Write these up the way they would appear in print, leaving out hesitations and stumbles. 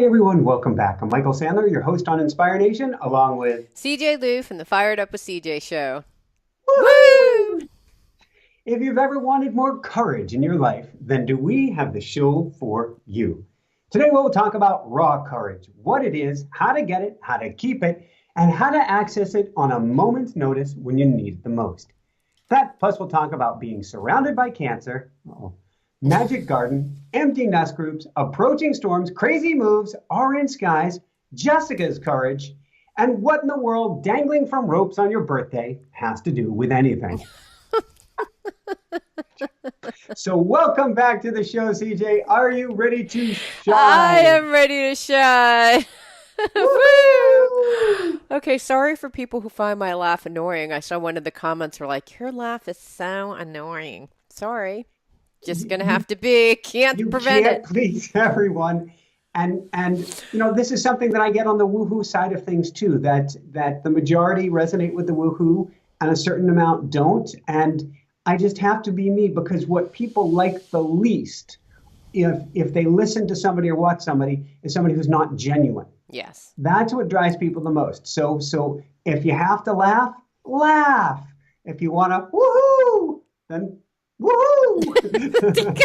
Hi, everyone. Welcome back. I'm MIcheal Sandler, your host on Inspire Nation, along with CJ Lou from the Fired Up with CJ show. Woo! Woohoo! If you've ever wanted more courage in your life, then do we have the show for you. Today, we'll talk about raw courage, what it is, how to get it, how to keep it, and how to access it on a moment's notice when you need it the most. That, plus, we'll talk about being surrounded by cancer, magic garden, empty nest groups, approaching storms, crazy moves, orange skies, Jessica's courage, and what in the world dangling from ropes on your birthday has to do with anything. So, welcome back to the show, CJ. Are you ready to I shine? am ready to shine. Woo! Woohoo! Okay, sorry for people who find my laugh annoying. I saw one of the comments were like, "Your laugh is so annoying." Sorry. Just gonna You have to be. Can't you prevent can't it. please everyone. And this is something that I get on the woohoo side of things too, that the majority resonate with the woohoo and a certain amount don't. And I just have to be me because what people like the least, if they listen to somebody or watch somebody, is somebody who's not genuine. Yes. That's what drives people the most. So if you have to laugh, laugh. If you want to woohoo, then woohoo.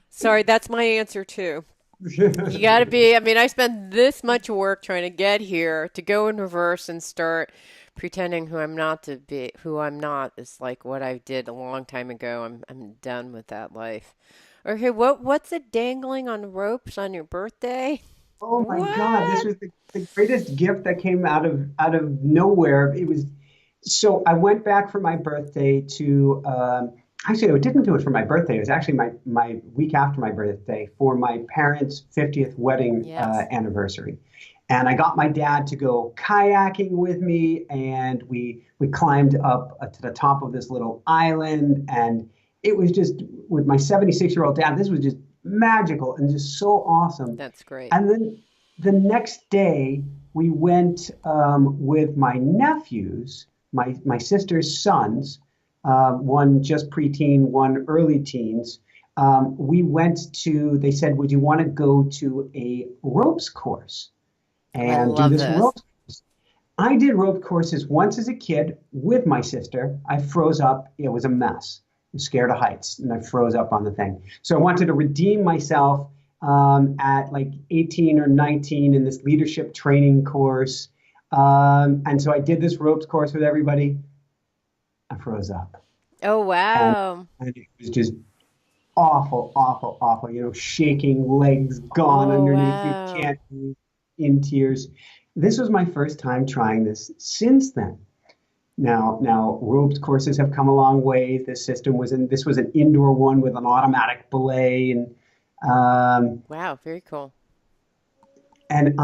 Sorry, that's my answer too. You gotta be, I mean, I spent this much work trying to get here to go in reverse and start pretending who I'm not to be, who I'm not is like what I did a long time ago. I'm done with that life. Okay, what's it dangling on ropes on your birthday? Oh my God, this What? was the greatest gift that came out of nowhere. It was so I went back for my birthday to actually I didn't do it for my birthday. It was actually my week after my birthday for my parents' 50th wedding Yes. anniversary. And I got my dad to go kayaking with me, and we climbed up to the top of this little island, and it was just with my 76-year-old dad. This was just magical and just so awesome. That's great. And then the next day, we went with my nephews, my sister's sons, one just preteen, one early teens. We went to, they said, would you want to go to a ropes course Oh, I and do love this this. ropes? I did rope courses once as a kid with my sister. I froze up. It was a mess. I'm scared of heights, and I froze up on the thing. So I wanted to redeem myself at like 18 or 19 in this leadership training course. And so I did this ropes course with everybody. I froze up. Oh, And, wow. and it was just awful, awful, awful. Shaking, legs gone Oh, underneath you, wow. can't move, in tears. This was my first time trying this since then. Now, ropes courses have come a long way. This was an indoor one with an automatic belay, um, Wow, very cool. and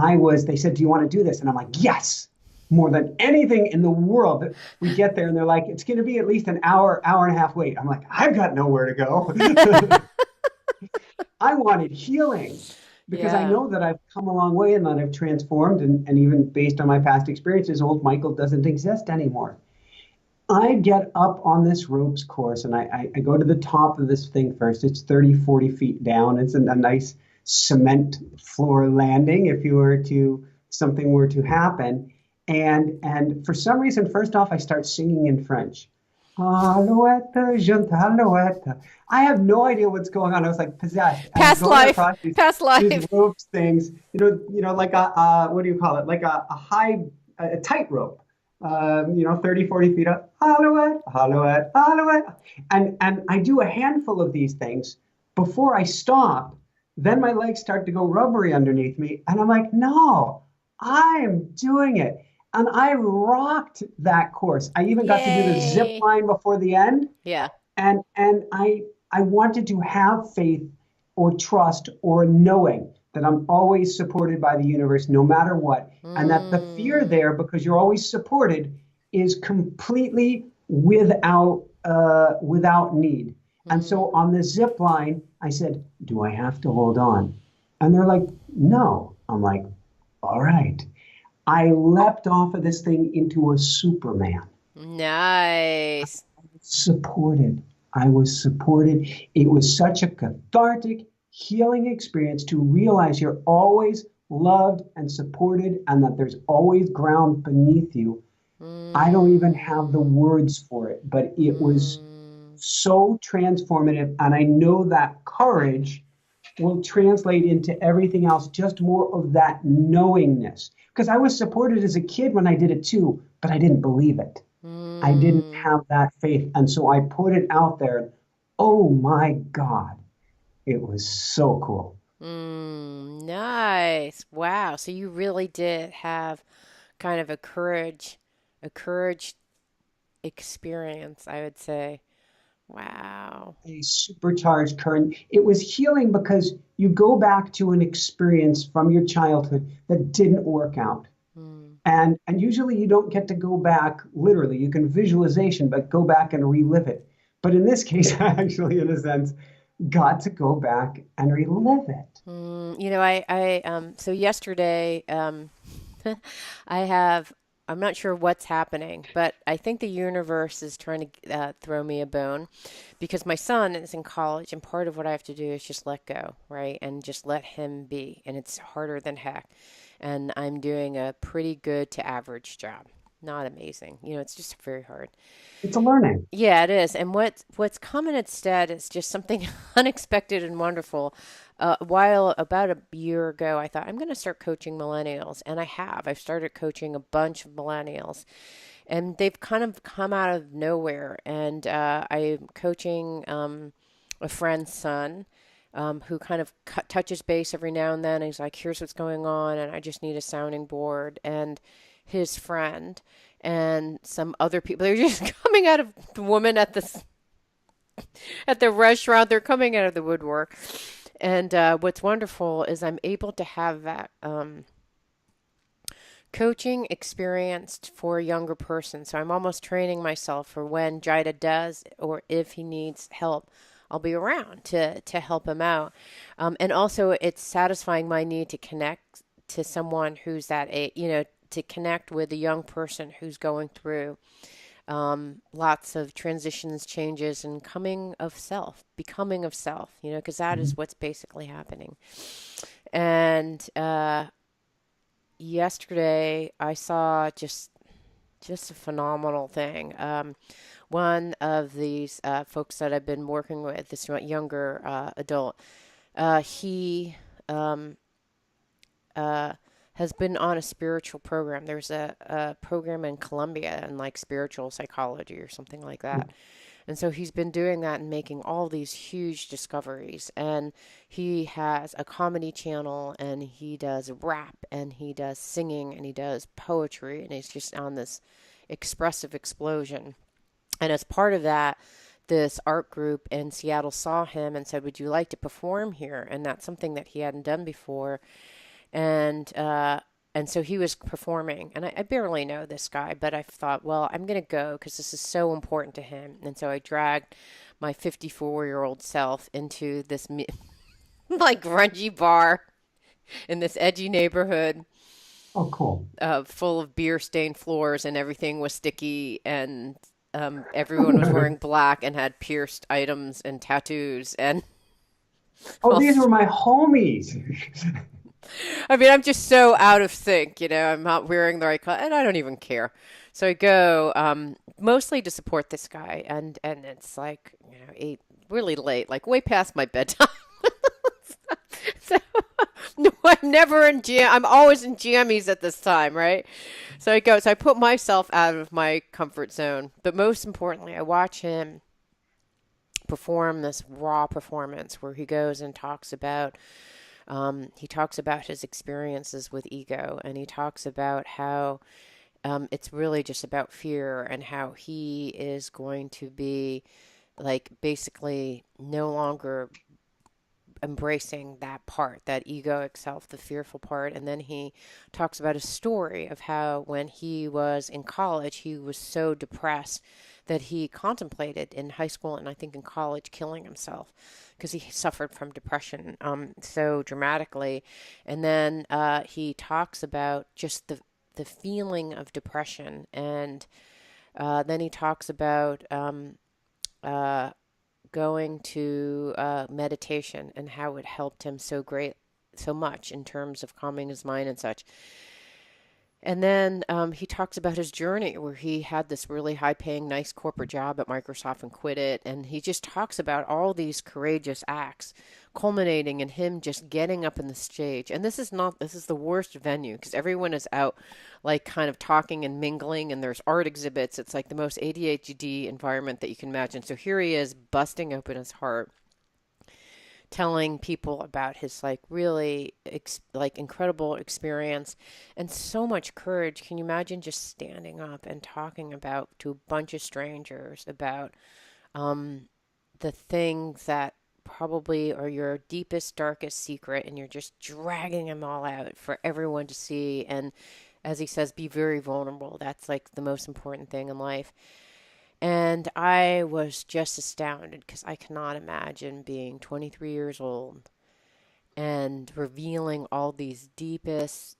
they said, "Do you want to do this?" And I'm like, "Yes." More than anything in the world. We get there and they're like, it's going to be at least an hour, hour and a half wait. I'm like, I've got nowhere to go. I wanted healing because I Yeah. know that I've come a long way and that I've transformed. And even based on my past experiences, old MIcheal doesn't exist anymore. I get up on this ropes course and I go to the top of this thing first. It's 30, 40 feet down. It's a nice cement floor landing if something were to happen. And for some reason, first off, I start singing in French. Alouette, jeune alouette. I have no idea what's going on. I was like possessed, and I'm Past going life. across Past these life. ropes things. Like what do you call it? Like a high a tightrope. 30, 40 feet up. Alouette, alouette, alouette. And I do a handful of these things before I stop. Then my legs start to go rubbery underneath me, and I'm like, no, I'm doing it. And I rocked that course. I even got to do the zip Yay. line before the end. Yeah. And I wanted to have faith or trust or knowing that I'm always supported by the universe no matter what. And that the fear Mm. there, because you're always supported, is completely without need. And Mm. so on the zip line, I said, do I have to hold on? And they're like, no. I'm like, all right. I leapt off of this thing into a Superman. Nice. Supported. I was supported. It was such a cathartic, healing experience to realize you're always loved and supported and that there's always ground beneath you. I don't even have the Mm. words for it, but it was Mm. so transformative. And I know that courage will translate into everything else, just more of that knowingness. Because I was supported as a kid when I did it too, but I didn't believe it. I didn't Mm. have that faith. And so I put it out there. Oh my God, it was so cool. Mm. Nice. Wow. So you really did have kind of a courage experience, I would say. Wow. A supercharged current. It was healing because you go back to an experience from your childhood that didn't work out. Mm. And usually you don't get to go back literally. You can visualization, but go back and relive it. But in this case, I actually, in a sense, got to go back and relive it. So yesterday, I have, I'm not sure what's happening, but I think the universe is trying to throw me a bone because my son is in college, and part of what I have to do is just let go, right? And just let him be. And it's harder than heck. And I'm doing a pretty good to average job. Not amazing. It's just very hard. It's a learning. Yeah, it is. And what's coming instead is just something unexpected and wonderful. While about a year ago, I thought I'm going to start coaching millennials, and I have. I've started coaching a bunch of millennials, and they've kind of come out of nowhere. And I'm coaching a friend's son. Who kind of touches base every now and then. He's like, "Here's what's going on, and I just need a sounding board." And his friend and some other people, they're just coming out of the woman at the restaurant. They're coming out of the woodwork. And what's wonderful is I'm able to have that coaching experienced for a younger person. So I'm almost training myself for when Jida does or if he needs help. I'll be around to help him out. And also, it's satisfying my need to connect to someone who's to connect with a young person who's going through lots of transitions, changes, and becoming of self, because that is Mhm. what's basically happening. And yesterday I saw just a phenomenal thing. One of these folks that I've been working with, this younger adult, he um, uh, has been on a spiritual program. There's a program in Colombia in like spiritual psychology or something like that. And so he's been doing that and making all these huge discoveries. And he has a comedy channel and he does rap and he does singing and he does poetry and he's just on this expressive explosion. And as part of that, this art group in Seattle saw him and said, "Would you like to perform here?" And that's something that he hadn't done before. And so he was performing, and I barely know this guy, but I thought, well, I'm gonna go because this is so important to him. And so I dragged my 54-year-old self into this like grungy bar in this edgy neighborhood, Oh, cool. full of beer stained floors, and everything was sticky, and everyone was wearing black and had pierced items and tattoos and Oh, all. these were my homies. I mean, I'm just so out of sync, I'm not wearing the right color, and I don't even care. So I go mostly to support this guy, and it's like eight, really late, like way past my bedtime. So no, I'm never in jam. I'm always in jammies at this time, right? So I go. So I put myself out of my comfort zone, but most importantly, I watch him perform this raw performance where he goes and talks about his experiences with ego, and he talks about how it's really just about fear and how he is going to be like basically no longer embracing that part, that egoic self, the fearful part. And then he talks about a story of how when he was in college, he was so depressed that he contemplated in high school and I think in college killing himself because he suffered from depression so dramatically. And then he talks about just the feeling of depression. And then he talks about uh, going to meditation and how it helped him so much in terms of calming his mind and such. And then he talks about his journey where he had this really high paying, nice corporate job at Microsoft and quit it. And he just talks about all these courageous acts culminating in him just getting up in the stage. And this is the worst venue because everyone is out like kind of talking and mingling and there's art exhibits. It's like the most ADHD environment that you can imagine. So here he is busting open his heart, telling people about his like really like incredible experience and so much courage. Can you imagine just standing up and talking about to a bunch of strangers about the things that probably are your deepest, darkest secret, and you're just dragging them all out for everyone to see. And as he says, be very vulnerable. That's like the most important thing in life. And I was just astounded because I cannot imagine being 23 years old and revealing all these deepest,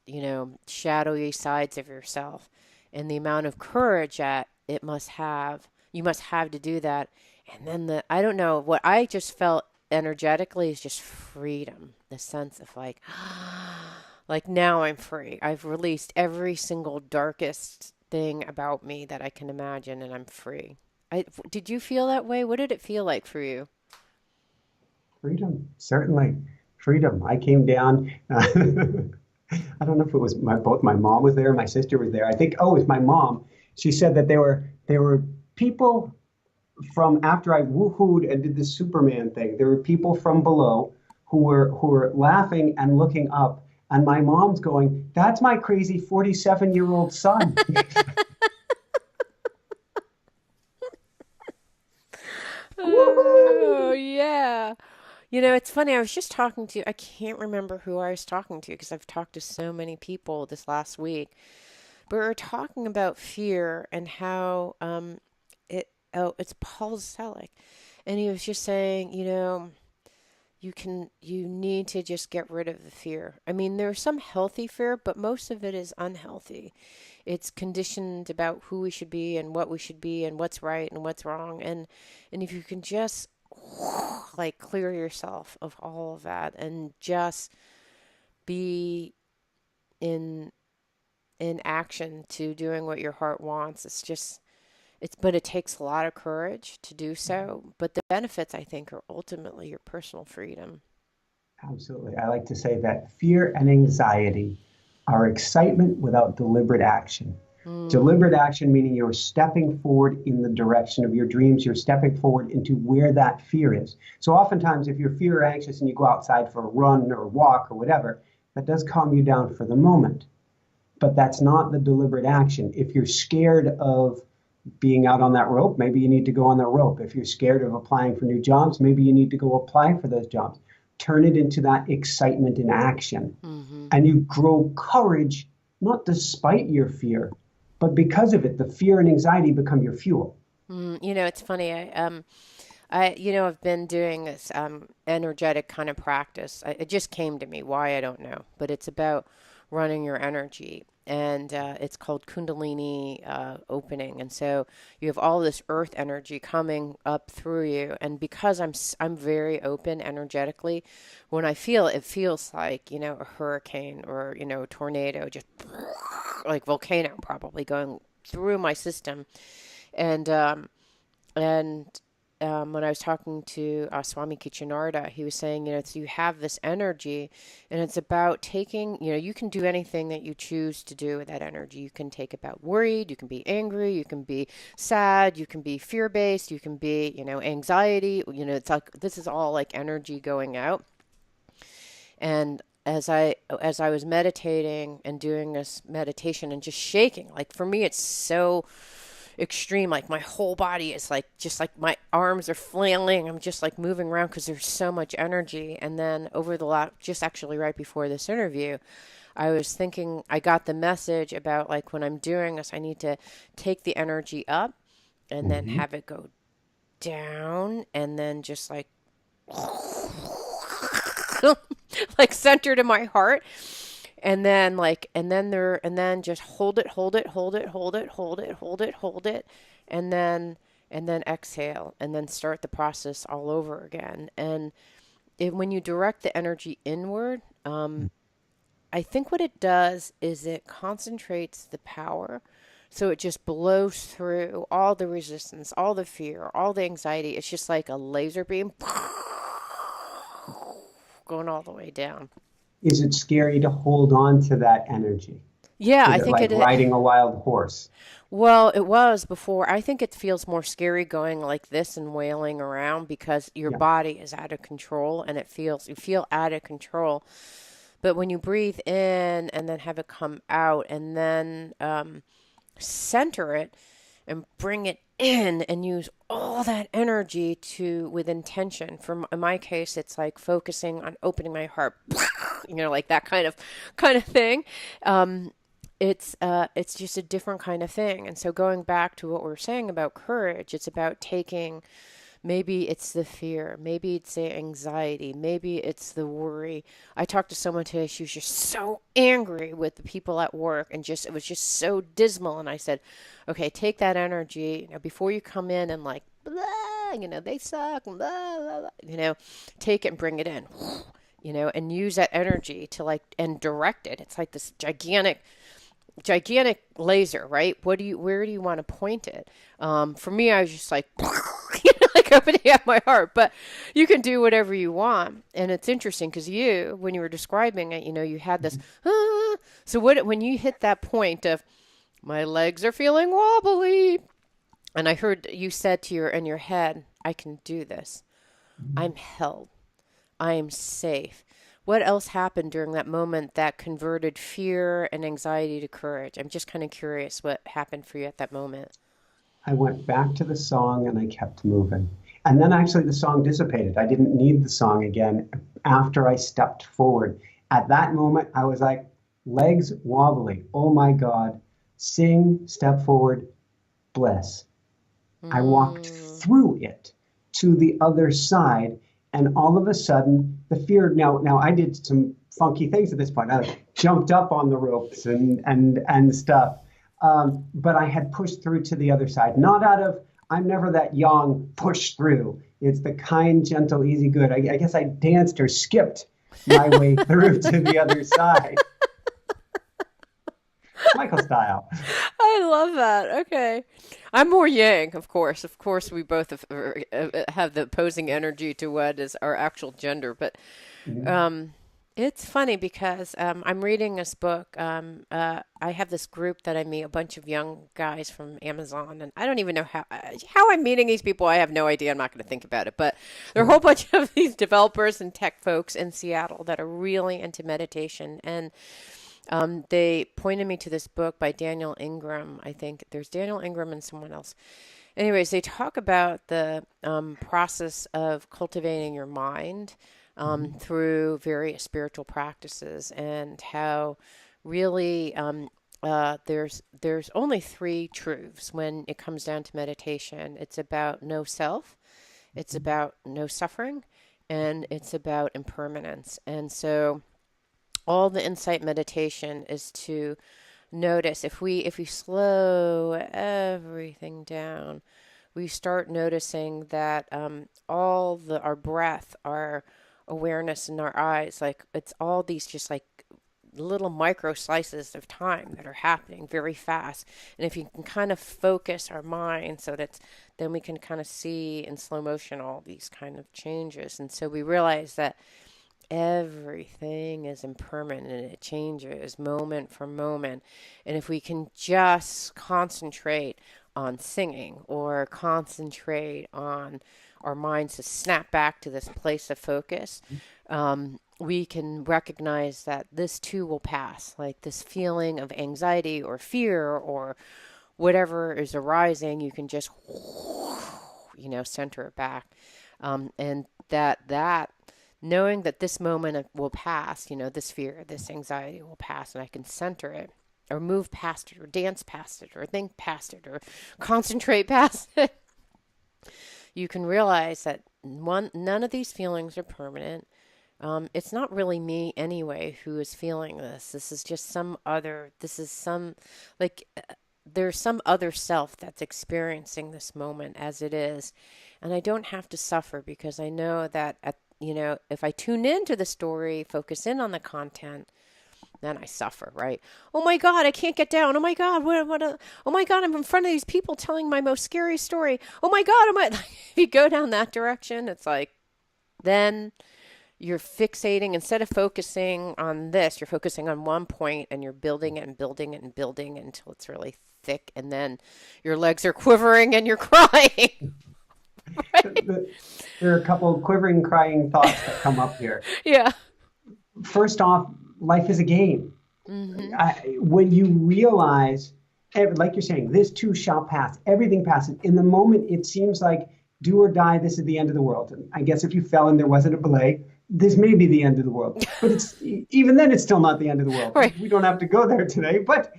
shadowy sides of yourself and the amount of courage that you must have to do that. And then I don't know, what I just felt energetically is just freedom, the sense of like, like now I'm free. I've released every single darkest thing about me that I can imagine, and I'm free. Did you feel that way? What did it feel like for you? Freedom, certainly. Freedom. I came down. I don't know if it was both my mom was there, my sister was there. I think, it was my mom. She said that there were people from after I woohooed and did the Superman thing. There were people from below who were laughing and looking up. And my mom's going, "That's my crazy 47-year-old son." Oh, yeah. It's funny. I was just I can't remember who I was talking to because I've talked to so many people this last week. But we were talking about fear and how it's Paul Selig. And he was just saying, you need to just get rid of the fear. I mean, there's some healthy fear, but most of it is unhealthy. It's conditioned about who we should be and what we should be and what's right and what's wrong. And if you can just like clear yourself of all of that and just be in action to doing what your heart wants, but it takes a lot of courage to do so. But the benefits, I think, are ultimately your personal freedom. Absolutely. I like to say that fear and anxiety are excitement without deliberate action. Deliberate action meaning you're stepping forward in the direction of your dreams. You're stepping forward into where that fear is. So oftentimes, if you're fear or anxious and you go outside for a run or a walk or whatever, that does calm you down for the moment. But that's not the deliberate action. If you're scared of being out on that rope, maybe you need to go on that rope. If you're scared of applying for new jobs, maybe you need to go apply for those jobs. Turn it into that excitement in action. And you grow courage, not despite your fear, but because of it. The fear and anxiety become your fuel. It's funny. I've been doing this energetic kind of practice. It just came to me. Why, I don't know. But it's about running your energy. And it's called Kundalini opening. And so you have all this earth energy coming up through you. And because I'm very open energetically, when I feel it, feels like, a hurricane or, a tornado, just like volcano probably going through my system. And when I was talking to Swami Kichanarda, he was saying, so you have this energy, and it's about taking, you can do anything that you choose to do with that energy. You can take about worried, you can be angry, you can be sad, you can be fear-based, you can be, anxiety. It's like this is all like energy going out. And as I was meditating and doing this meditation and just shaking, like for me, it's so extreme. Like my whole body is like, just like my arms are flailing. I'm just like moving around because there's so much energy. And then just actually right before this interview, I was thinking, I got the message about like when I'm doing this, I need to take the energy up and then have it go down and then just like, like center to my heart. And then just hold it. And then and then exhale, and then start the process all over again. And when you direct the energy inward, I think what it does is it concentrates the power. So it just blows through all the resistance, all the fear, all the anxiety. It's just like a laser beam going all the way down. Is it scary to hold on to that energy? Yeah, Is I it think like it. riding a wild horse? Well, it was before. I think it feels more scary going like this and wailing around because your Yeah. body is out of control and you feel out of control. But when you breathe in and then have it come out and then center it and bring it in and use all that energy to with intention. In my case, it's like focusing on opening my heart, like that kind of thing. It's just a different kind of thing. And so going back to what we were saying about courage, it's about taking, maybe it's the fear, maybe it's the anxiety, maybe it's the worry. I talked to someone today, she was just so angry with the people at work and it was just so dismal. And I said, okay, take that energy, before you come in and like, blah, they suck, blah, blah, blah, take it and bring it in, and use that energy to and direct it. It's like this gigantic laser, right? Where do you want to point it? For me, I was just like, like opening up my heart, but you can do whatever you want. And it's interesting because when you were describing it, you had this, so when you hit that point of my legs are feeling wobbly, and I heard you said in your head, I can do this. I'm held. I am safe. What else happened during that moment that converted fear and anxiety to courage? I'm just kind of curious what happened for you at that moment. I went back to the song and I kept moving. And then actually the song dissipated. I didn't need the song again after I stepped forward. At that moment, I was like, legs wobbly. Oh my God. Sing, step forward, bliss. I walked through it to the other side. And all of a sudden, the fear. Now I did some funky things at this point. I jumped up on the ropes and stuff. But I had pushed through to the other side. Not out of, I'm never that young, push through. It's the kind, gentle, easy, good. I guess I danced or skipped my way through to the other side. Michael style. I love that. Okay. I'm more yang, of course. Of course, we both have the opposing energy to what is our actual gender. But it's funny because I'm reading this book. I have this group that I meet, a bunch of young guys from Amazon, and I don't even know how I'm meeting these people. I have no idea. I'm not going to think about it. But there are a whole bunch of these developers and tech folks in Seattle that are really into meditation. And they pointed me to this book by Daniel Ingram. I think there's Daniel Ingram and someone else. Anyways, they talk about the process of cultivating your mind through various spiritual practices and how really there's only three truths when it comes down to meditation. It's about no self, it's about no suffering, and it's about impermanence. And so all the insight meditation is to notice if we slow everything down, we start noticing that our breath, our awareness in our eyes, like it's all these just like little micro slices of time that are happening very fast. And if you can kind of focus our mind so that then we can kind of see in slow motion all these kind of changes. And so we realize that everything is impermanent and it changes moment for moment. And if we can just concentrate on singing or concentrate on our minds to snap back to this place of focus, we can recognize that this too will pass. Like this feeling of anxiety or fear or whatever is arising, you can just, center it back. And that knowing that this moment will pass, this fear, this anxiety will pass, and I can center it or move past it or dance past it or think past it or concentrate past it, you can realize that none of these feelings are permanent. It's not really me anyway who is feeling this. This is just some, like, there's some other self that's experiencing this moment as it is. And I don't have to suffer because I know that, if I tune into the story, focus in on the content, then I suffer, right? Oh my God, I can't get down. Oh my God, oh my God, I'm in front of these people telling my most scary story. Oh my God, if you go down that direction, it's like, then you're fixating, instead of focusing on this, you're focusing on one point and you're building it and building it and building it until it's really thick. And then your legs are quivering and you're crying. Right? There are a couple of quivering, crying thoughts that come up here. Yeah. First off, life is a game. Mm-hmm. When you realize, like you're saying, this too shall pass, everything passes. In the moment, it seems like do or die, this is the end of the world. And I guess if you fell and there wasn't a belay, this may be the end of the world. But even then, it's still not the end of the world. Right. We don't have to go there today, but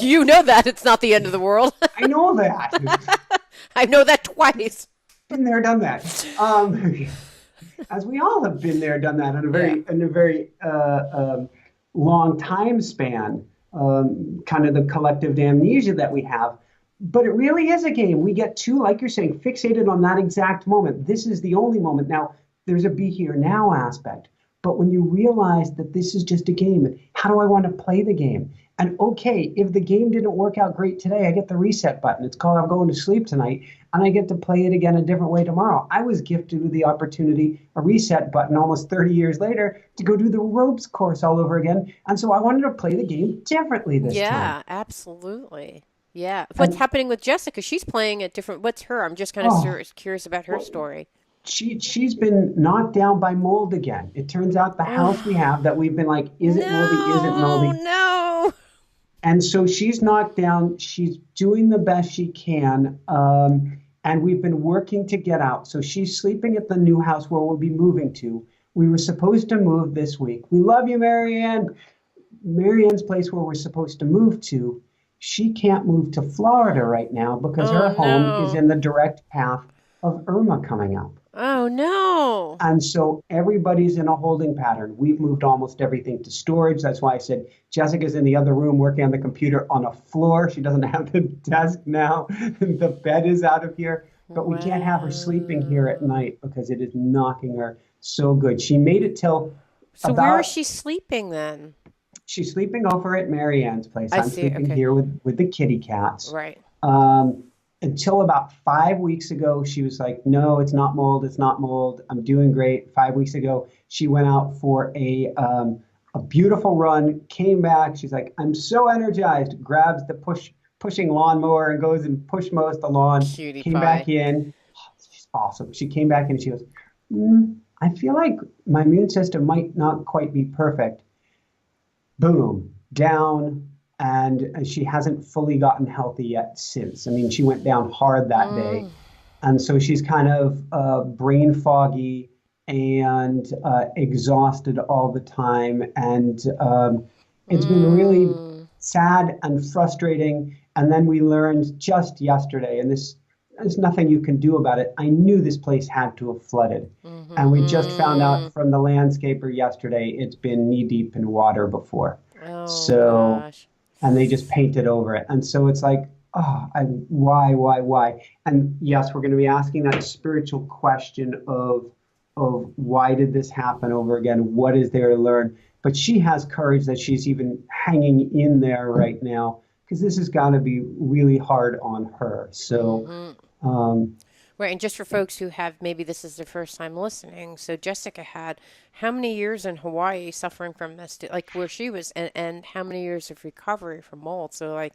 you know that it's not the end of the world. I know that. I know that twice. Been there, done that. As we all have been there, done that in a very long time span, kind of the collective amnesia that we have. But it really is a game. We get too, like you're saying, fixated on that exact moment. This is the only moment. Now, there's a be here now aspect. But when you realize that this is just a game, how do I want to play the game? And okay, if the game didn't work out great today, I get the reset button. It's called I'm going to sleep tonight, and I get to play it again a different way tomorrow. I was gifted with the opportunity, a reset button almost 30 years later, to go do the ropes course all over again. And so I wanted to play the game differently this time. Yeah, absolutely. Yeah. What's happening with Jessica? She's playing it different. What's her? I'm just kind of curious about her story. She's been knocked down by mold again. It turns out the house we have that we've been like, is it moldy? Is it moldy? No. And so she's knocked down. She's doing the best she can. And we've been working to get out. So she's sleeping at the new house where we'll be moving to. We were supposed to move this week. We love you, Marianne. Marianne's place where we're supposed to move to. She can't move to Florida right now because her home is in the direct path of Irma coming up. Oh, no. And so everybody's in a holding pattern. We've moved almost everything to storage. That's why I said Jessica's in the other room working on the computer on a floor. She doesn't have the desk now. The bed is out of here. But we can't have her sleeping here at night because it is knocking her so good. She made it till So where is she sleeping then? She's sleeping over at Marianne's place. I'm sleeping okay. here with the kitty cats. Right. Until about 5 weeks ago, she was like, no, it's not mold. It's not mold. I'm doing great. 5 weeks ago, she went out for a beautiful run, came back. She's like, I'm so energized, grabs the pushing lawnmower and goes and push mows the lawn. Cutie came pie. back in. Oh, she's awesome. She came back in and she goes, I feel like my immune system might not quite be perfect. Boom, down. And she hasn't fully gotten healthy yet since. I mean, she went down hard that day. And so she's kind of brain foggy and exhausted all the time. And it's been really sad and frustrating. And then we learned just yesterday, and there's nothing you can do about it. I knew this place had to have flooded. And we just found out from the landscaper yesterday, it's been knee deep in water before. Oh, gosh. And they just painted over it. And so it's like, why? And yes, we're going to be asking that spiritual question of why did this happen over again? What is there to learn? But she has courage that she's even hanging in there right now, because this has got to be really hard on her. So, right. And just for folks who have, maybe this is their first time listening. So Jessica had how many years in Hawaii suffering from this, like where she was, and how many years of recovery from mold. So like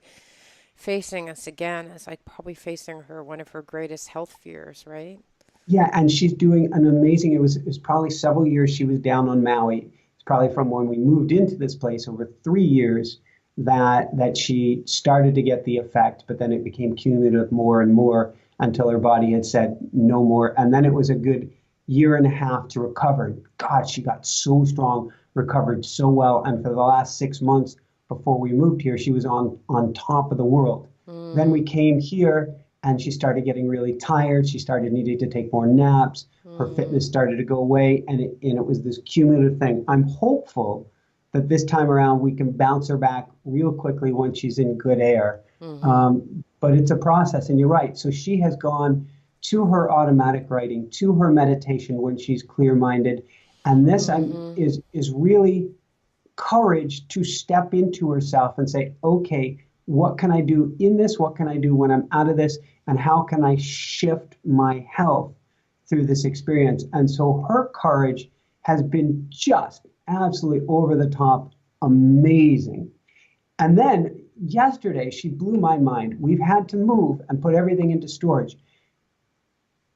facing this again is like probably facing one of her greatest health fears, right? Yeah. And she's doing an amazing, it was probably several years she was down on Maui. It's probably from when we moved into this place over 3 years that she started to get the effect, but then it became cumulative more and more until her body had said no more. And then it was a good year and a half to recover. God, she got so strong, recovered so well. And for the last 6 months before we moved here, she was on top of the world. Then we came here and she started getting really tired. She started needing to take more naps. Her fitness started to go away. And it was this cumulative thing. I'm hopeful that this time around we can bounce her back real quickly once she's in good air. Mm-hmm. But it's a process, and you're right. So she has gone to her automatic writing, to her meditation when she's clear-minded, and this Mm-hmm. is really courage to step into herself and say, okay, what can I do in this? What can I do when I'm out of this? And how can I shift my health through this experience? And so her courage has been just absolutely over the top amazing. And then yesterday, she blew my mind. We've had to move and put everything into storage.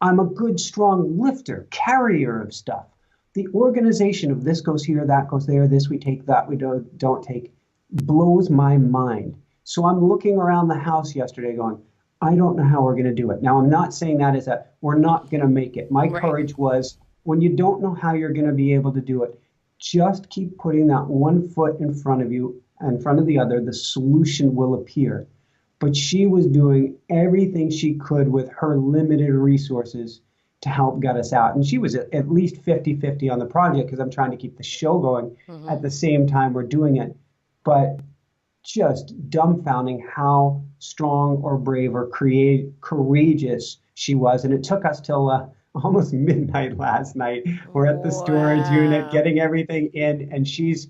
I'm a good, strong lifter, carrier of stuff. The organization of this goes here, that goes there, this we take, that we don't take, blows my mind. So I'm looking around the house yesterday going, I don't know how we're going to do it. Now, I'm not saying that as a, we're not going to make it. My Right. courage was when you don't know how you're going to be able to do it, just keep putting that one foot in front of you, in front of the other, the solution will appear. But she was doing everything she could with her limited resources to help get us out. And she was at least 50-50 on the project because I'm trying to keep the show going Mm-hmm. at the same time we're doing it. But just dumbfounding how strong or brave or courageous she was. And it took us till almost midnight last night. We're at the storage unit Wow. getting everything in, and she's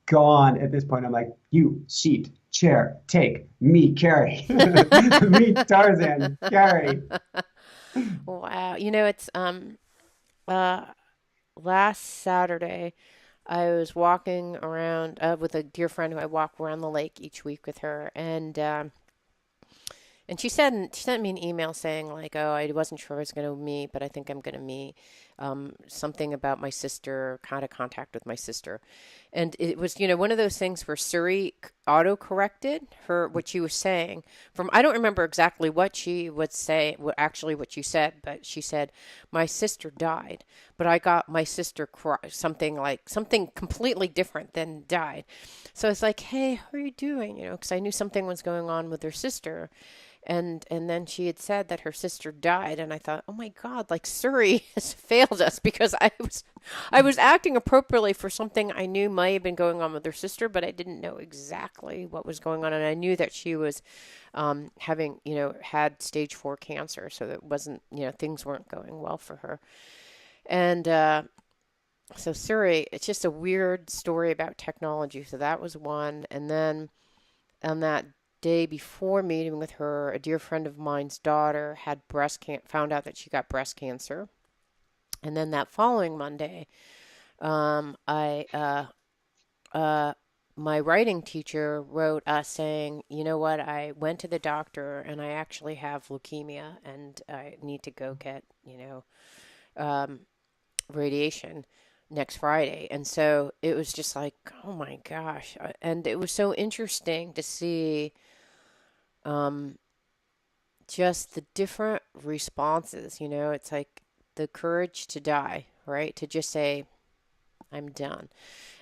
gone at this point. I'm like, you seat, chair, take, me carry, me Tarzan carry. Wow. It's uh last Saturday I was walking around with a dear friend who I walk around the lake each week with her, and she sent me an email saying like, "Oh, I wasn't sure I was going to meet, but I think I'm going to meet." Something about my sister, kind of contact with my sister, and it was one of those things where Siri auto corrected her what she was saying from. I don't remember exactly what she would say, actually what you said, but she said my sister died, but I got my sister something like something completely different than died. So it's like, hey, how are you doing? Because I knew something was going on with her sister. And then she had said that her sister died, and I thought, oh my God, like Suri has failed us because I was acting appropriately for something I knew might have been going on with her sister, but I didn't know exactly what was going on, and I knew that she was having had stage 4 cancer, so that wasn't things weren't going well for her, and so Suri, it's just a weird story about technology. So that was one, and then on that day before meeting with her, a dear friend of mine's daughter had found out that she got breast cancer. And then that following Monday, I uh, my writing teacher wrote us saying, you know what, I went to the doctor and I actually have leukemia and I need to go get, um, radiation next Friday. And so it was just like, oh my gosh. And it was so interesting to see um, just the different responses. It's like the courage to die, right? To just say, I'm done.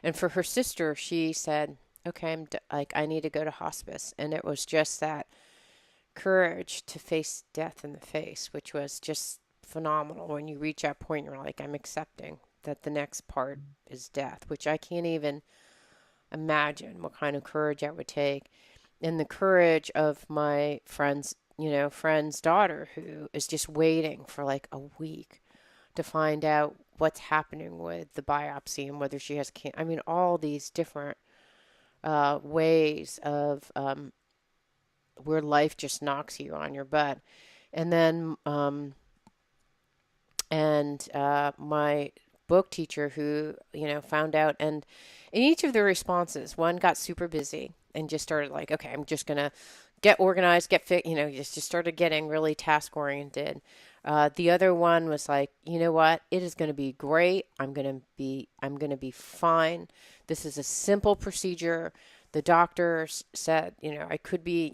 And for her sister, she said, okay, like, I need to go to hospice. And it was just that courage to face death in the face, which was just phenomenal. When you reach that point, you're like, I'm accepting that the next part is death, which I can't even imagine what kind of courage that would take. And the courage of my friend's daughter who is just waiting for like a week to find out what's happening with the biopsy and whether she has cancer. I mean, all these different ways of where life just knocks you on your butt. And then, my book teacher who, found out, and in each of the responses, one got super busy and just started like, okay, I'm just going to get organized, get fit, just started getting really task oriented. The other one was like, you know what? It is going to be great. I'm going to be fine. This is a simple procedure. The doctor said, I could be,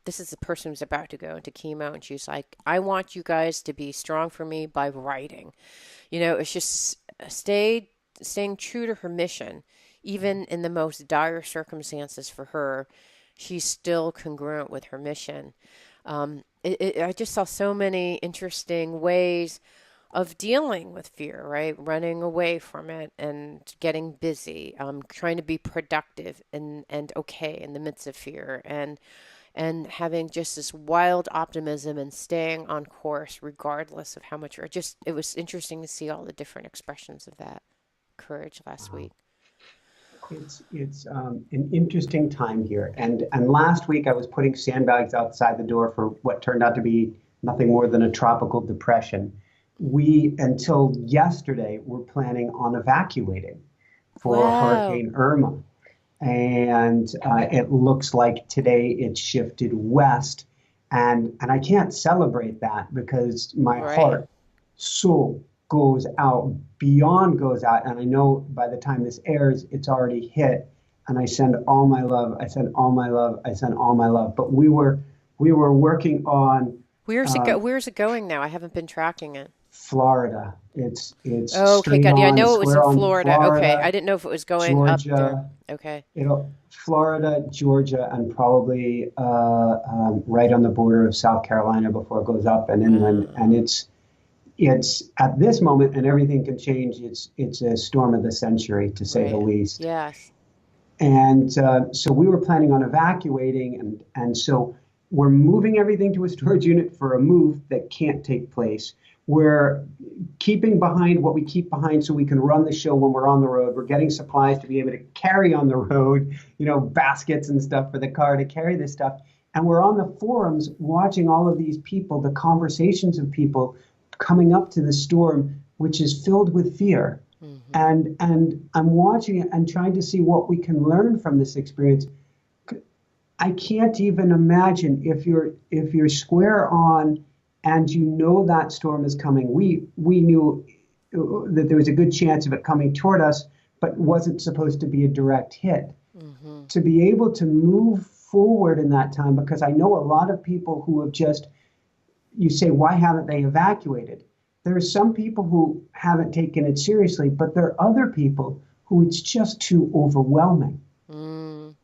this is the person who's about to go into chemo. And she's like, I want you guys to be strong for me by writing. It's just staying true to her mission, even in the most dire circumstances for her. She's still congruent with her mission. I just saw so many interesting ways of dealing with fear, right? Running away from it and getting busy, trying to be productive and okay in the midst of fear. and having just this wild optimism and staying on course regardless of how much, or just, it was interesting to see all the different expressions of that courage last Wow. week. It's an interesting time here. And last week I was putting sandbags outside the door for what turned out to be nothing more than a tropical depression. We, until yesterday, were planning on evacuating for Wow. Hurricane Irma. And it looks like today it shifted west. And I can't celebrate that because my Right. heart so goes out, beyond goes out. And I know by the time this airs, it's already hit. And I send all my love. I send all my love. I send all my love. But we were working on um, Where's it going now? I haven't been tracking it. Florida. It's Oh, okay, straight got you. I on, know it was in square on Florida. Okay, I Florida, didn't know if it was going up there. Georgia. Okay. Florida, Georgia, and probably right on the border of South Carolina before it goes up and inland. And Uh, it's at this moment, and everything can change. It's a storm of the century, to say the right. least. Yes. And so we were planning on evacuating, and so we're moving everything to a storage unit for a move that can't take place. We're keeping behind what we keep behind so we can run the show when we're on the road. We're getting supplies to be able to carry on the road, baskets and stuff for the car to carry this stuff. And we're on the forums watching all of these people, the conversations of people coming up to the storm, which is filled with fear. Hmm. And I'm watching it and trying to see what we can learn from this experience. I can't even imagine if you're square on and you know that storm is coming. We knew that there was a good chance of it coming toward us, but wasn't supposed to be a direct hit. Hmm. To be able to move forward in that time, because I know a lot of people who have just, you say, why haven't they evacuated? There are some people who haven't taken it seriously, but there are other people who it's just too overwhelming. Mm.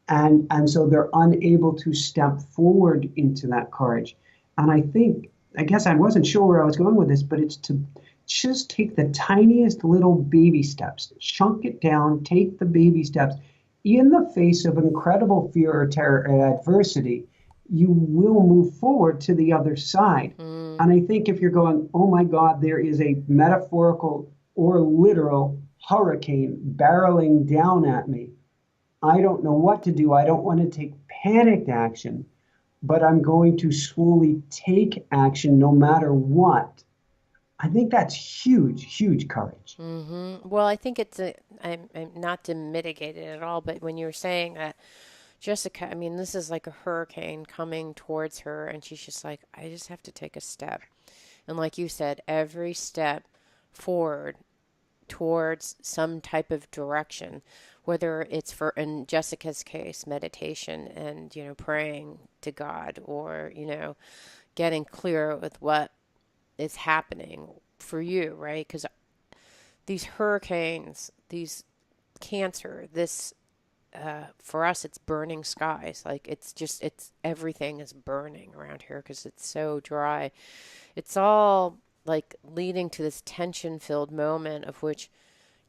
And so they're unable to step forward into that courage. And I guess I wasn't sure where I was going with this, but it's to just take the tiniest little baby steps, chunk it down, take the baby steps. In the face of incredible fear or terror and adversity, you will move forward to the other side. Mm. And I think if you're going, oh my God, there is a metaphorical or literal hurricane barreling down at me, I don't know what to do. I don't want to take panicked action, but I'm going to slowly take action no matter what. I think that's huge, huge courage. Well, I think I'm not to mitigate it at all, but when you were saying that, Jessica, I mean, this is like a hurricane coming towards her, and she's just like, I just have to take a step. And like you said, every step forward towards some type of direction, whether it's for, in Jessica's case, meditation and, praying to God, or, getting clear with what is happening for you, right? Because these hurricanes, these cancer, this for us, it's burning skies. Like it's everything is burning around here because it's so dry. It's all like leading to this tension filled moment of which,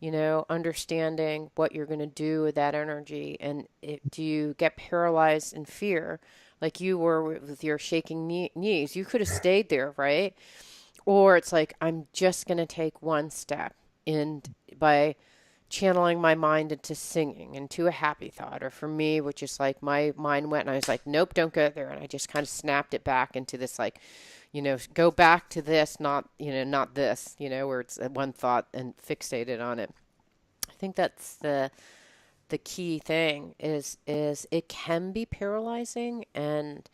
understanding what you're going to do with that energy. And do you get paralyzed in fear like you were with your shaking knees? You could have stayed there, right? Or it's like, I'm just going to take one step in by channeling my mind into singing, into a happy thought. Or for me, which is like my mind went and I was like, nope, don't go there. And I just kind of snapped it back into this, like, go back to this, not, not this, where it's one thought and fixated on it. I think that's the key thing is it can be paralyzing. And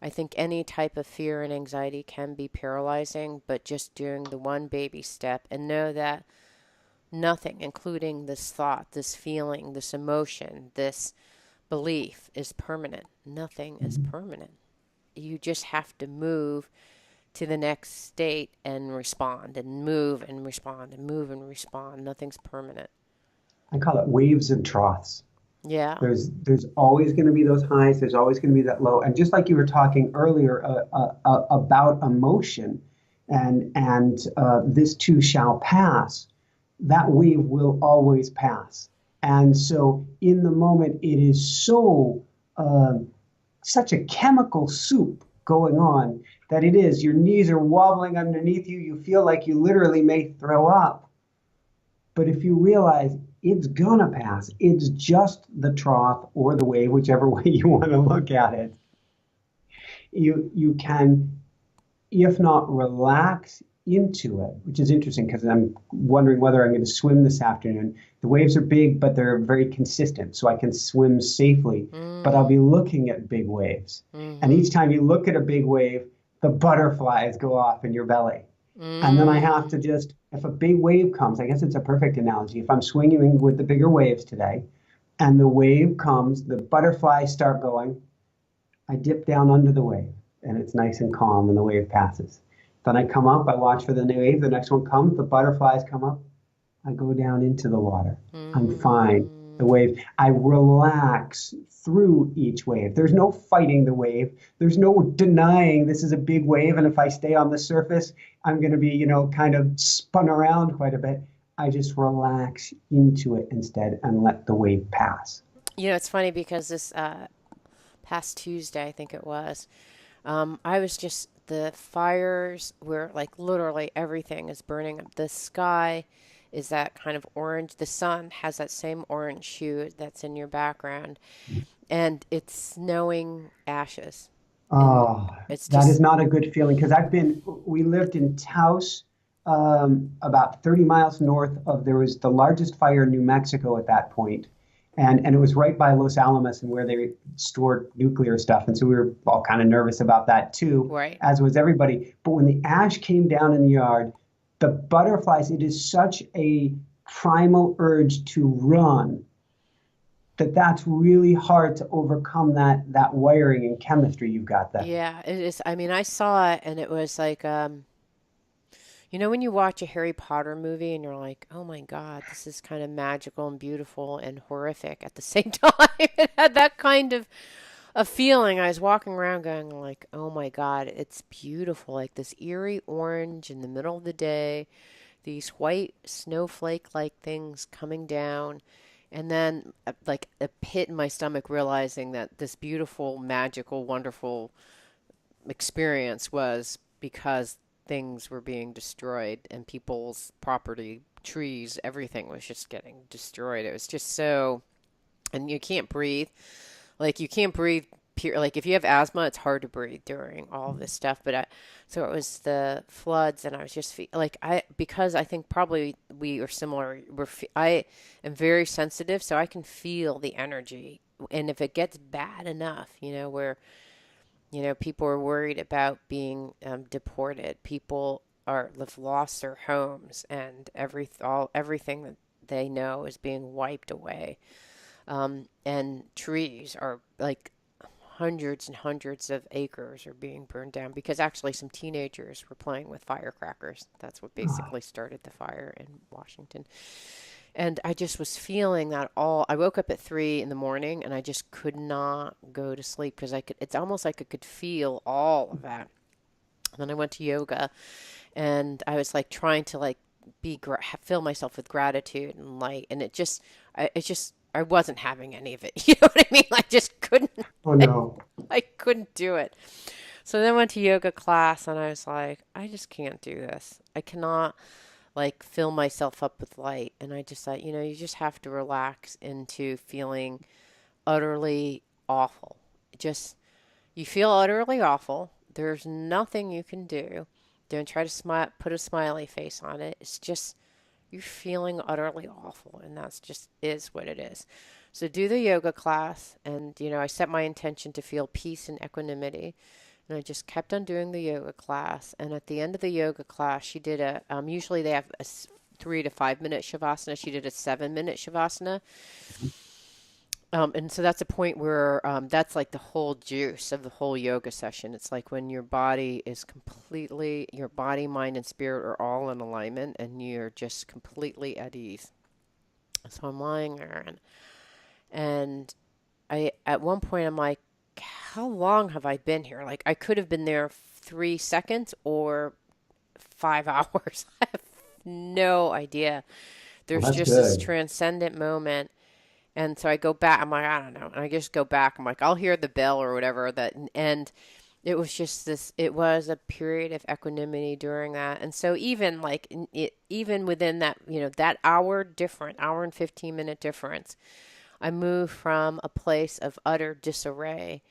I think any type of fear and anxiety can be paralyzing, but just doing the one baby step and know that nothing, including this thought, this feeling, this emotion, this belief, is permanent. Nothing is permanent. You just have to move to the next state and respond and move and respond and move and respond. Nothing's permanent. I call it waves and troughs. Yeah. There's always going to be those highs. There's always going to be that low. And just like you were talking earlier about emotion, and this too shall pass. That wave will always pass. And so in the moment, it is so such a chemical soup going on that it is. Your knees are wobbling underneath you. You feel like you literally may throw up. But if you realize it's gonna pass, it's just the trough or the wave, whichever way you want to look at it. You can, if not relax into it, which is interesting because I'm wondering whether I'm going to swim this afternoon. The waves are big, but they're very consistent, so I can swim safely. But I'll be looking at big waves. And each time you look at a big wave, the butterflies go off in your belly. And then I have to just, if a big wave comes, I guess it's a perfect analogy. If I'm swinging with the bigger waves today, and the wave comes, the butterflies start going, I dip down under the wave, and it's nice and calm, and the wave passes. Then I come up, I watch for the wave, the next one comes, the butterflies come up, I go down into the water. I'm fine. The wave, I relax through each wave. There's no fighting the wave. There's no denying this is a big wave, and if I stay on the surface, I'm going to be, kind of spun around quite a bit. I just relax into it instead and let the wave pass. It's funny because this past Tuesday, I think it was, I was just, the fires were like literally everything is burning up. The sky is that kind of orange. The sun has that same orange hue that's in your background, and it's snowing ashes. And Oh, it's that is just, not a good feeling because we lived in Taos, about 30 miles north of, there was the largest fire in New Mexico at that point. And it was right by Los Alamos and where they stored nuclear stuff. And so we were all kind of nervous about that too, right. as was everybody. But when the ash came down in the yard, the butterflies, it is such a primal urge to run that's really hard to overcome that wiring and chemistry you've got there. Yeah, it is. I mean, I saw it and it was like, when you watch a Harry Potter movie and you're like, oh my God, this is kind of magical and beautiful and horrific at the same time. It had that kind of a feeling. I was walking around going like, oh my God, it's beautiful. Like this eerie orange in the middle of the day, these white snowflake-like things coming down. And then like a pit in my stomach realizing that this beautiful, magical, wonderful experience was because things were being destroyed and people's property, trees, everything was just getting destroyed. It was just so, and you can't breathe. Like you can't breathe pure. Like if you have asthma, it's hard to breathe during all of this stuff. So it was the floods, and I was just because I think probably we are similar. I am very sensitive, so I can feel the energy, and if it gets bad enough, where people are worried about being deported. People have lost their homes, and everything that they know is being wiped away. And trees are like hundreds and hundreds of acres are being burned down because actually some teenagers were playing with firecrackers. That's what Oh, basically started the fire in Washington. And I just was feeling that all. I woke up at 3 in the morning and I just could not go to sleep because it's almost like I could feel all of that. And then I went to yoga and I was like trying to like fill myself with gratitude and light. And I wasn't having any of it. You know what I mean? I just couldn't, oh I, no. I couldn't do it. So then I went to yoga class and I was like, I just can't do this. I cannot like fill myself up with light. And I just thought, you just have to relax into feeling utterly awful. Just, you feel utterly awful. There's nothing you can do. Don't try to put a smiley face on it. It's just, you're feeling utterly awful. And that's just is what it is. So do the yoga class. And, I set my intention to feel peace and equanimity. And I just kept on doing the yoga class. And at the end of the yoga class, she did usually they have a 3 to 5 minute shavasana. She did a 7-minute shavasana. And so that's a point where that's like the whole juice of the whole yoga session. It's like when your body is completely, your body, mind, and spirit are all in alignment and you're just completely at ease. So I'm lying there and at one point I'm like, how long have I been here? Like I could have been there 3 seconds or 5 hours. I have no idea. Well, There's that's just this good. transcendent moment. And so I go back. I'm like, I don't know. And I just go back. I'm like, I'll hear the bell or whatever. And it was just this. It was a period of equanimity during that. And so even like even within that, that hour and 15-minute difference, I moved from a place of utter disarray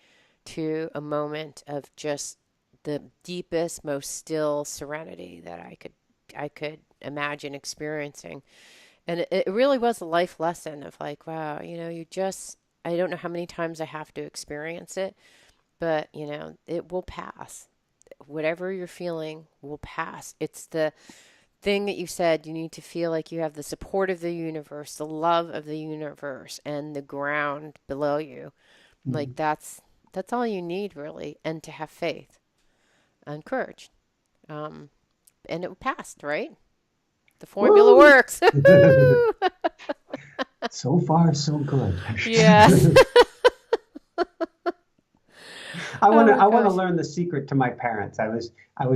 to a moment of just the deepest, most still serenity that I could imagine experiencing. And it really was a life lesson of like, wow, I don't know how many times I have to experience it, but, it will pass. Whatever you're feeling will pass. It's the thing that you said, you need to feel like you have the support of the universe, the love of the universe, and the ground below you. Like Mhm. that's all you need really, and to have faith and courage. Um, and it passed, right? The formula Woo! works. So far, so good. Yes. Oh I want to gosh. learn the secret to my parents. I was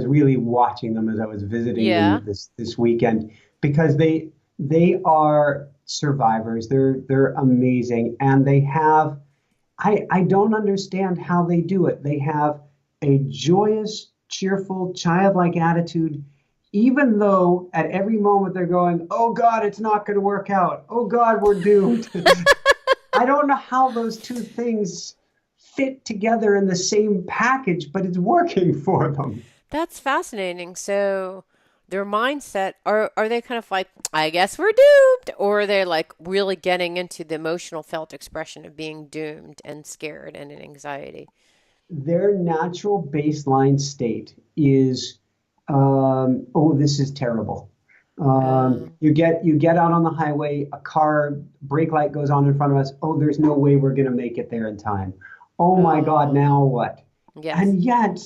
really watching them as I was visiting Yeah. them this weekend because they are survivors. They're amazing, and they have I don't understand how they do it. They have a joyous, cheerful, childlike attitude, even though at every moment they're going, "Oh God, it's not going to work out. Oh God, we're doomed." I don't know how those two things fit together in the same package, but it's working for them. That's fascinating. So their mindset are they kind of like, I guess we're doomed, or are they like really getting into the emotional felt expression of being doomed and scared and in anxiety? Their natural baseline state is, oh, this is terrible. Um, You get out on the highway, a car brake light goes on in front of us. Oh, there's no way we're going to make it there in time. Oh my God, oh, now what? yes. And yet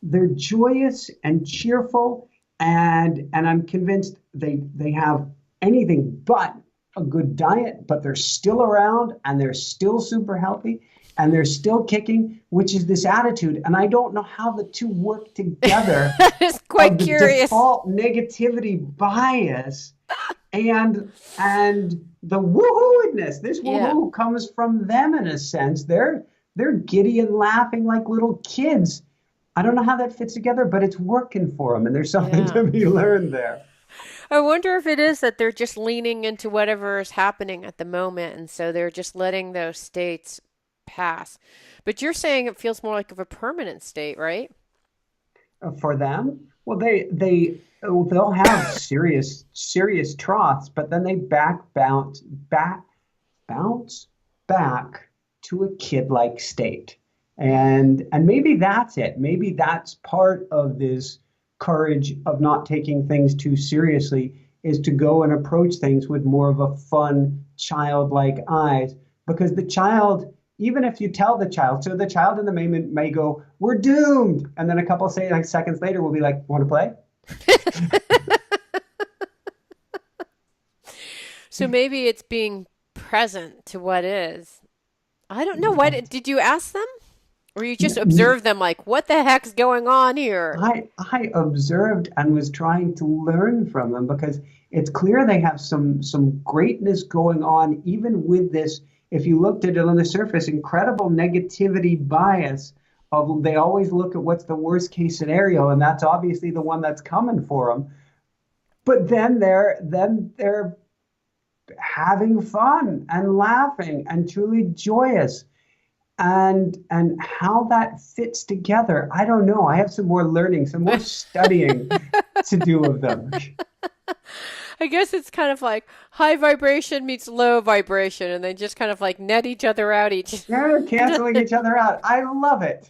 they're joyous and cheerful, and I'm convinced they have anything but a good diet, but they're still around and they're still super healthy and they're still kicking, which is this attitude. And I don't know how the two work together Just quite of the curious. default negativity bias and the woohooedness. This Yeah. woohoo comes from them in a sense. They're giddy and laughing like little kids. I don't know how that fits together, but it's working for them, and there's something Yeah. to be learned there. I wonder if it is that they're just leaning into whatever is happening at the moment, and so they're just letting those states pass. But you're saying it feels more like of a permanent state, right? For them, well, they'll have serious troughs, but then they bounce back to a kid-like state. Mm-hmm. And maybe that's it. Maybe that's part of this courage of not taking things too seriously is to go and approach things with more of a fun, childlike eyes. Because the child, even if you tell the child, so the child in the moment may go, "We're doomed," and then a couple of say like seconds later, we'll be like, "Want to play?" So maybe it's being present to what is. I don't know. What did you ask them? Or you just observe them like, what the heck's going on here? I observed and was trying to learn from them because it's clear they have some greatness going on even with this. If you looked at it on the surface, incredible negativity bias of they always look at what's the worst case scenario, and that's obviously the one that's coming for them. But then they're having fun and laughing and truly joyous and how that fits together, I don't know. I have some more learning, some more studying to do of them. I guess it's kind of like high vibration meets low vibration, and they just kind of like net each other out each. They're canceling each other out. I love it.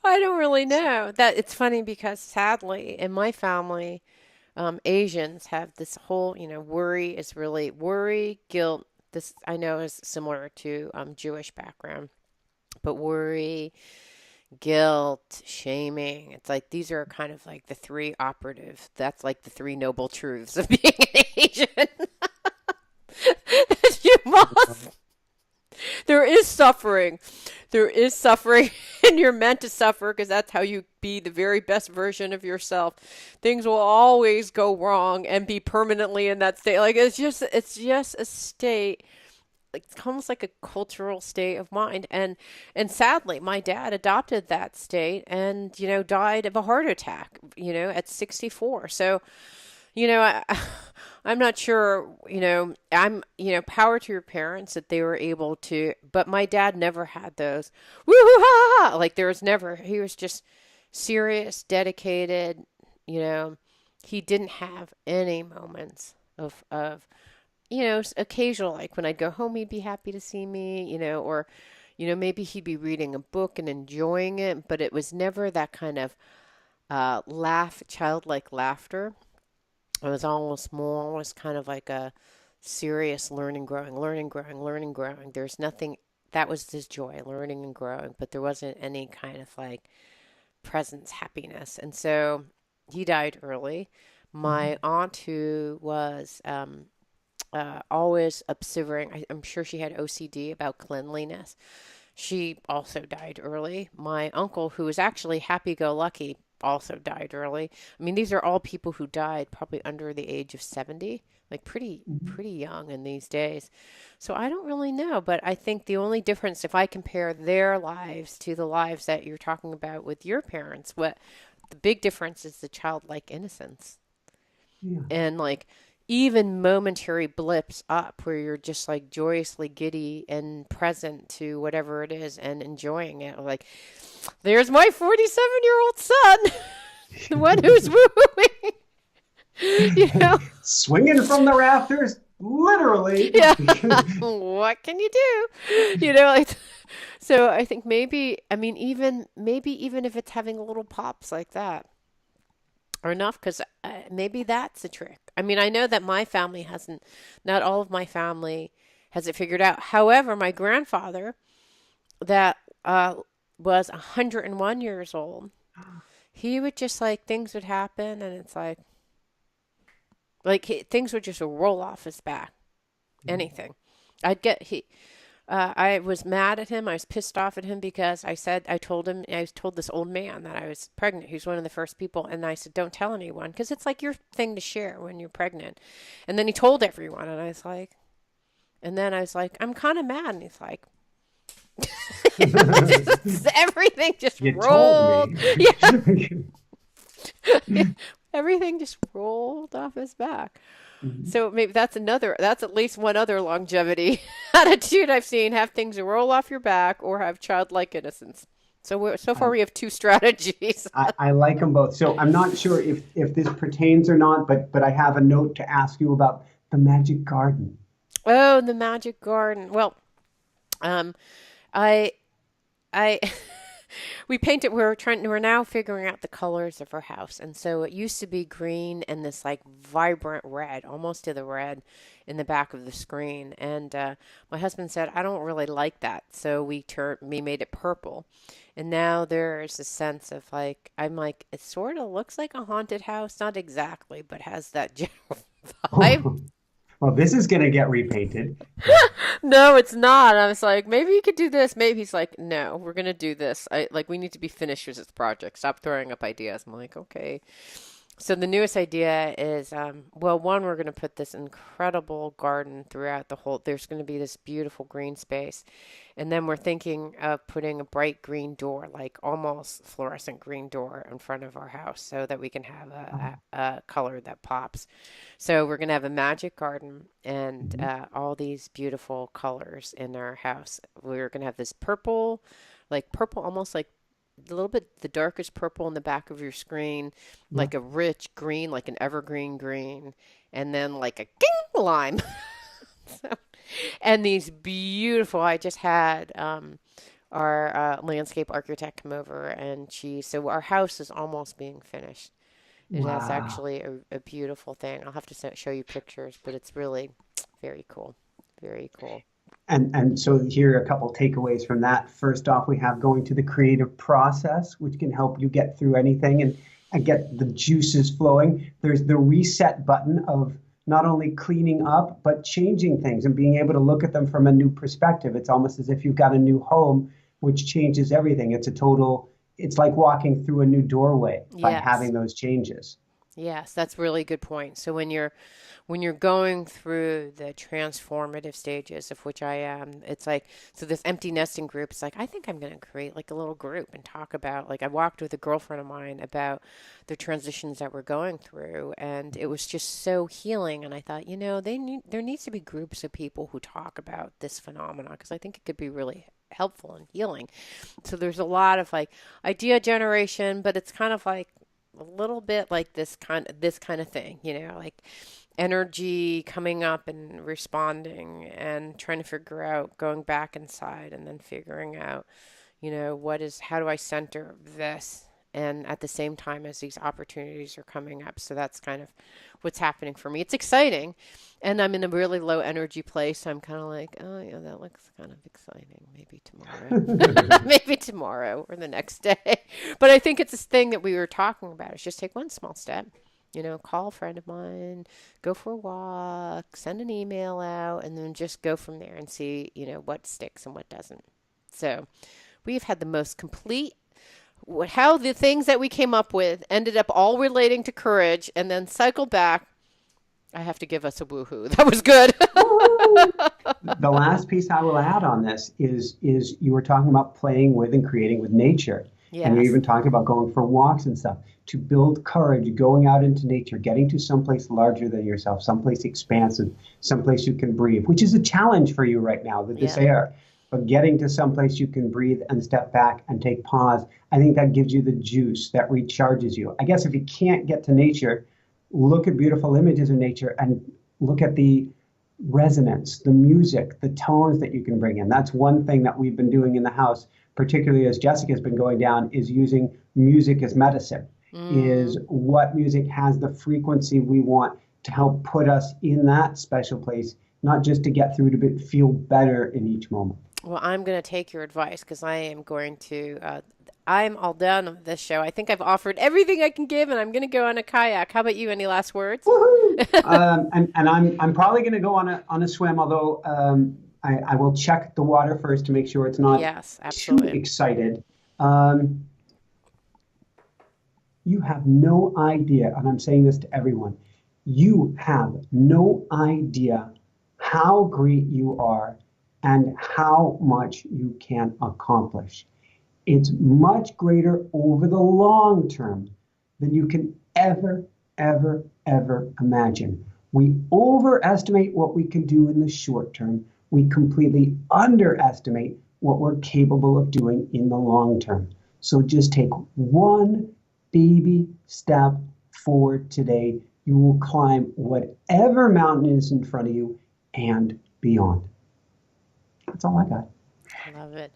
I don't really know. That it's funny because sadly, in my family, Asians have this whole, worry is really worry, guilt. This I know is similar to Jewish background, but worry, guilt, shaming. It's like these are kind of like the three operative. That's like the three noble truths of being an Asian. You must. There is suffering. There is suffering, and you're meant to suffer because that's how you be the very best version of yourself. Things will always go wrong and be permanently in that state. Like it's just a state. it's almost like a cultural state of mind. And sadly, my dad adopted that state and, died of a heart attack, at 64. So, I, I'm not sure, power to your parents that they were able to, but my dad never had those woo hoo ha ha. Like there was never, he was just serious, dedicated, you know, he didn't have any moments of, occasional, like when I'd go home, he'd be happy to see me, or, maybe he'd be reading a book and enjoying it, but it was never that kind of childlike laughter. It was almost more, almost kind of like a serious learning, growing, learning, growing, learning, growing. There's nothing, that was his joy, learning and growing, but there wasn't any kind of like presence, happiness. And so he died early. My Mhm. aunt, who was always observing, I'm sure she had OCD about cleanliness, she also died early. My uncle, who was actually happy go lucky, also died early. I mean, these are all people who died probably under the age of 70, like Mhm. pretty young in these days. So I don't really know, but I think the only difference if I compare their lives to the lives that you're talking about with your parents, what the big difference is the childlike innocence Yeah. and like even momentary blips up where you're just like joyously giddy and present to whatever it is and enjoying it. Like, there's my 47-year-old son, the one who's wooing, you know? Swinging from the rafters, literally. Yeah. What can you do? Like, so I think maybe, I mean, maybe even if it's having little pops like that or enough, because maybe that's the trick. I mean, I know that my family hasn't, not all of my family has it figured out. However, my grandfather, that was 101 years old, he would just like things would happen, and it's like things would just roll off his back. Anything, I'd get he. I was mad at him. I was pissed off at him because I told him, I told this old man that I was pregnant. He was one of the first people. And I said, don't tell anyone because it's like your thing to share when you're pregnant. And then he told everyone. And I was like, I'm kind of mad. And he's like, everything just You told rolled. me. Yeah. Everything just rolled off his back. Mhm. So maybe that's at least one other longevity attitude I've seen. Have things roll off your back or have childlike innocence. So I, far we have two strategies. I like them both. So I'm not sure if this pertains or not, but I have a note to ask you about the magic garden. Oh, the magic garden. Well, um, I I we painted we're now figuring out the colors of our house. And so it used to be green and this like vibrant red, almost to the red in the back of the screen. And my husband said, I don't really like that. So we made it purple. And now there's a sense of like, I'm like, it sort of looks like a haunted house, not exactly, but has that general vibe. Oh, well, this is going to get repainted. No, it's not. I was like, maybe you could do this. Maybe he's like, no, we're gonna do this. We need to be finished with this project. Stop throwing up ideas. I'm like, okay. So the newest idea is, well, one, we're going to put this incredible garden throughout the whole. There's going to be this beautiful green space, and then we're thinking of putting a bright green door, like almost fluorescent green door, in front of our house, so that we can have Oh, a color that pops. So we're going to have a magic garden and mhm. all these beautiful colors in our house. We're going to have this purple, like purple, almost like a little bit the darkest purple in the back of your screen, Yeah. like a rich green, like an evergreen green, and then like a king lime. So, and these beautiful, I just had our landscape architect come over, and so our house is almost being finished. It has Wow. actually a beautiful thing. I'll have to show you pictures, but it's really very cool. Very cool. And so here are a couple takeaways from that. First off, we have going to the creative process, which can help you get through anything and get the juices flowing. There's the reset button of not only cleaning up, but changing things and being able to look at them from a new perspective. It's almost as if you've got a new home, which changes everything. It's like walking through a new doorway by Yes. having those changes. Yes, that's really good point. So when you're going through the transformative stages of which I am, it's like so this empty nesting group, it's like I think I'm going to create like a little group and talk about like I walked with a girlfriend of mine about the transitions that we're going through and it was just so healing and I thought, there needs to be groups of people who talk about this phenomenon because I think it could be really helpful and healing. So there's a lot of like idea generation, but it's kind of like a little bit like this kind of thing, like energy coming up and responding and trying to figure out going back inside and then figuring out, how do I center this? And at the same time as these opportunities are coming up. So that's kind of what's happening for me. It's exciting. And I'm in a really low energy place. So I'm kind of like, oh, yeah, that looks kind of exciting. Maybe tomorrow. Maybe tomorrow or the next day. But I think it's this thing that we were talking about. It's just take one small step. Call a friend of mine, go for a walk, send an email out, and then just go from there and see, what sticks and what doesn't. So we've had the most complete how the things that we came up with ended up all relating to courage and then cycle back. I have to give us a woohoo. That was good. The last piece I will add on this is you were talking about playing with and creating with nature. Yes. And you're even talking about going for walks and stuff. To build courage, going out into nature, getting to someplace larger than yourself, someplace expansive, someplace you can breathe, which is a challenge for you right now with this air. But getting to someplace you can breathe and step back and take pause, I think that gives you the juice that recharges you. I guess if you can't get to nature, look at beautiful images of nature and look at the resonance, the music, the tones that you can bring in. That's one thing that we've been doing in the house, particularly as Jessica's been going down, is using music as medicine, is what music has the frequency we want to help put us in that special place, not just to get through to feel better in each moment. Well, I'm going to take your advice because I am going to, I'm all done with this show. I think I've offered everything I can give and I'm going to go on a kayak. How about you? Any last words? and I'm probably going to go on a swim, although I will check the water first to make sure it's not too excited. You have no idea, and I'm saying this to everyone, you have no idea how great you are and how much you can accomplish. It's much greater over the long term than you can ever, ever, ever imagine. We overestimate what we can do in the short term. We completely underestimate what we're capable of doing in the long term. So just take one baby step forward today. You will climb whatever mountain is in front of you and beyond. That's all I got. I love it.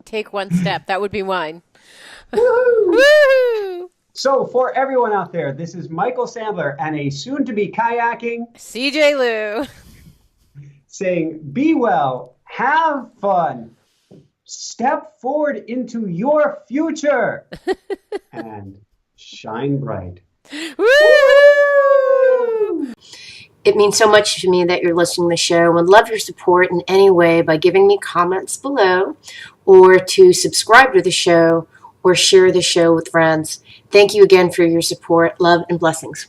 Take one step. That would be mine. Woo-hoo! Woo-hoo! So for everyone out there, this is MIcheal Sandler and a soon-to-be kayaking CJ Lou saying, be well, have fun, step forward into your future, and shine bright. Woo! It means so much to me that you're listening to the show. I would love your support in any way by giving me comments below or to subscribe to the show or share the show with friends. Thank you again for your support. Love and blessings.